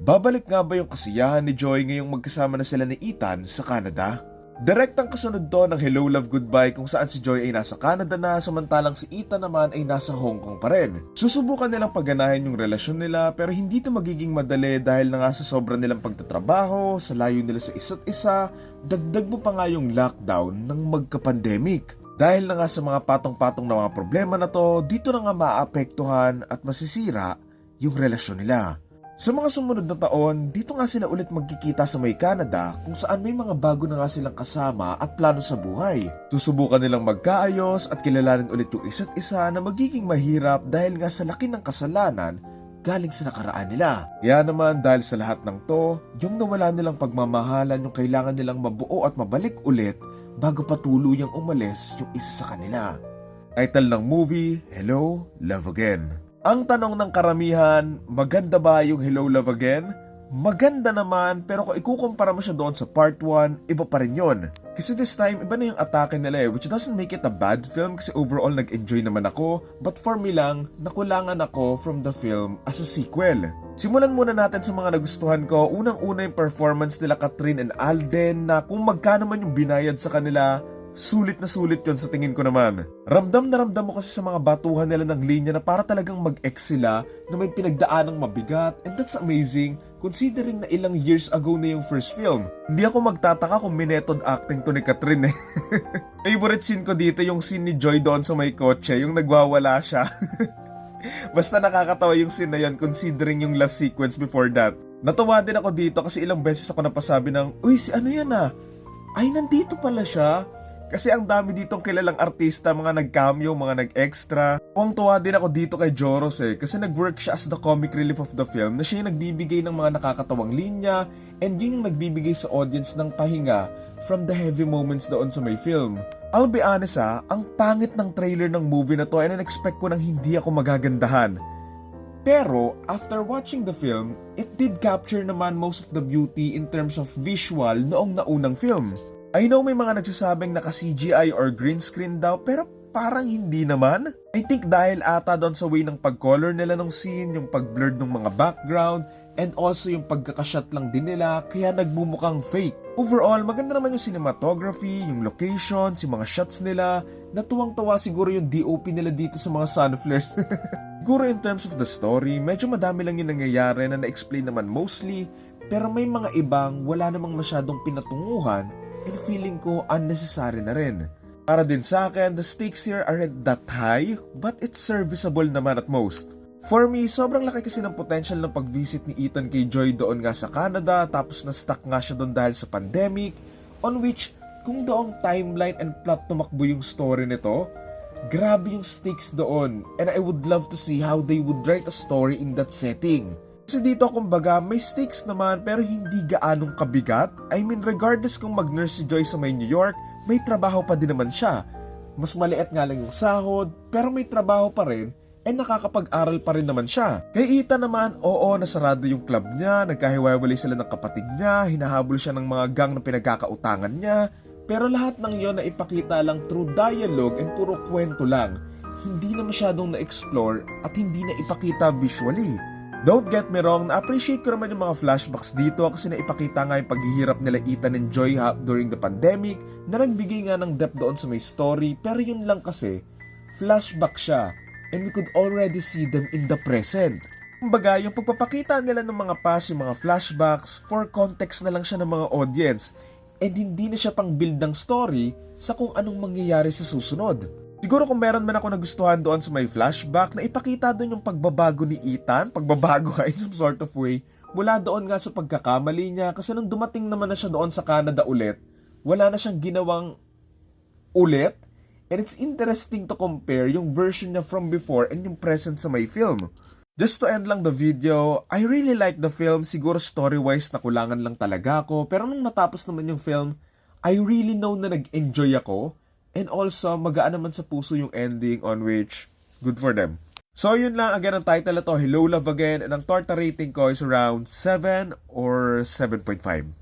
Babalik nga ba yung kasiyahan ni Joy ngayong magkasama na sila ni Ethan sa Canada? Direktang kasunod to ng Hello Love Goodbye kung saan si Joy ay nasa Canada na samantalang si Ethan naman ay nasa Hong Kong pa rin. Susubukan nilang pagganahin yung relasyon nila pero hindi ito magiging madali dahil na nga sa sobrang nilang pagtatrabaho, sa layo nila sa isa't isa, dagdag mo pa nga yung lockdown ng magka-pandemic. Dahil na nga sa mga patong-patong na mga problema na to, dito na nga maapektuhan at masisira yung relasyon nila. Sa mga sumunod na taon, dito nga sila ulit magkikita sa may Canada kung saan may mga bago na nga silang kasama at plano sa buhay. Susubukan nilang magkaayos at kilalanin ulit yung isa't isa na magiging mahirap dahil nga sa laki ng kasalanan galing sa nakaraan nila. Kaya naman dahil sa lahat ng to, yung nawala nilang pagmamahalan yung kailangan nilang mabuo at mabalik ulit bago pa tuluyang umalis yung isa sa kanila. Title ng movie, Hello, Love Again. Ang tanong ng karamihan, maganda ba yung Hello Love Again? Maganda naman, pero kung ikukumpara mo siya doon sa part 1, iba pa rin yun. Kasi this time, iba na yung atake nila which doesn't make it a bad film kasi overall nag-enjoy naman ako, but for me lang, nakulangan ako from the film as a sequel. Simulan muna natin sa mga nagustuhan ko. Unang-una yung performance nila Catherine and Alden na kung magkano man yung binayad sa kanila, sulit na sulit yon sa tingin ko naman. Ramdam na ramdam mo kasi sa mga batuhan nila ng linya na para talagang mag-ex sila na may pinagdaanang mabigat, and that's amazing considering na ilang years ago na yung first film. Hindi ako magtataka kung minethod acting to ni Catherine Favorite scene ko dito yung scene ni Joy doon sa may kotse, yung nagwawala siya. Basta nakakatawa yung scene na yun considering yung last sequence before that. Natuwa din ako dito kasi ilang beses ako napasabi ng, uy, si ano yan ay nandito pala siya. Kasi ang dami ditong kilalang artista, mga nag-cameo, mga nag-extra. Tuwang-tuwa din ako dito kay Joros kasi nag-work siya as the comic relief of the film na siya yung nagbibigay ng mga nakakatawang linya and yun yung nagbibigay sa audience ng pahinga from the heavy moments doon sa may film. I'll be honest ang pangit ng trailer ng movie na to and in-expect ko nang hindi ako magagandahan. Pero after watching the film, it did capture naman most of the beauty in terms of visual noong naunang film. I know may mga nagsasabing naka-CGI or green screen daw pero parang hindi naman. I think dahil ata doon sa way ng pag-color nila ng scene, yung pag-blurred ng mga background, and also yung pagkakashot lang din nila kaya nagmumukhang fake. Overall, maganda naman yung cinematography, yung locations, yung mga shots nila. Natuwang-tawa siguro yung DOP nila dito sa mga sunflares. Siguro in terms of the story, medyo madami lang yung nangyayari na na-explain naman mostly, pero may mga ibang wala namang masyadong pinatunguhan and feeling ko unnecessary na rin. Para din sa akin, the stakes here aren't that high, but it's serviceable naman at most. For me, sobrang laki kasi ng potential ng pag-visit ni Ethan kay Joy doon nga sa Canada tapos na-stuck nga siya doon dahil sa pandemic, on which, kung doong timeline and plot tumakbo yung story nito, grabe yung stakes doon and I would love to see how they would write a story in that setting. Kasi dito kumbaga may stakes naman pero hindi gaanong kabigat. I mean regardless kung mag-nurse si Joy sa may New York, may trabaho pa din naman siya. Mas maliit nga lang yung sahod pero may trabaho pa rin and nakakapag-aral pa rin naman siya. Kay Ethan naman, oo, nasarado yung club niya, nagkahiwalay sila ng kapatid niya, hinahabol siya ng mga gang na pinagkakautangan niya. Pero lahat ng yon na ipakita lang through dialogue and puro kwento lang. Hindi na masyadong na-explore at hindi na ipakita visually. Don't get me wrong, na-appreciate ko naman yung mga flashbacks dito kasi naipakita nga yung paghihirap nila Ethan and Joy during the pandemic na nagbigay nga ng depth doon sa may story pero yun lang kasi, flashback siya and we could already see them in the present. Kumbaga, yung pagpapakita nila ng mga past, yung mga flashbacks, for context na lang siya ng mga audience and hindi na siya pang build ng story sa kung anong mangyayari sa susunod. Siguro kung meron man ako nagustuhan doon sa may flashback na ipakita doon yung pagbabago ni Ethan, pagbabago in some sort of way, mula doon nga sa pagkakamali niya kasi nung dumating naman na siya doon sa Canada ulit, wala na siyang ginawang ulit and it's interesting to compare yung version niya from before and yung present sa may film. Just to end lang the video, I really like the film, siguro story-wise nakulangan lang talaga ako pero nung natapos naman yung film, I really know na nag-enjoy ako. And also, magaan naman sa puso yung ending on which, good for them. So yun lang, again ang title na to, Hello Love Again, and ang torta rating ko is around 7 or 7.5.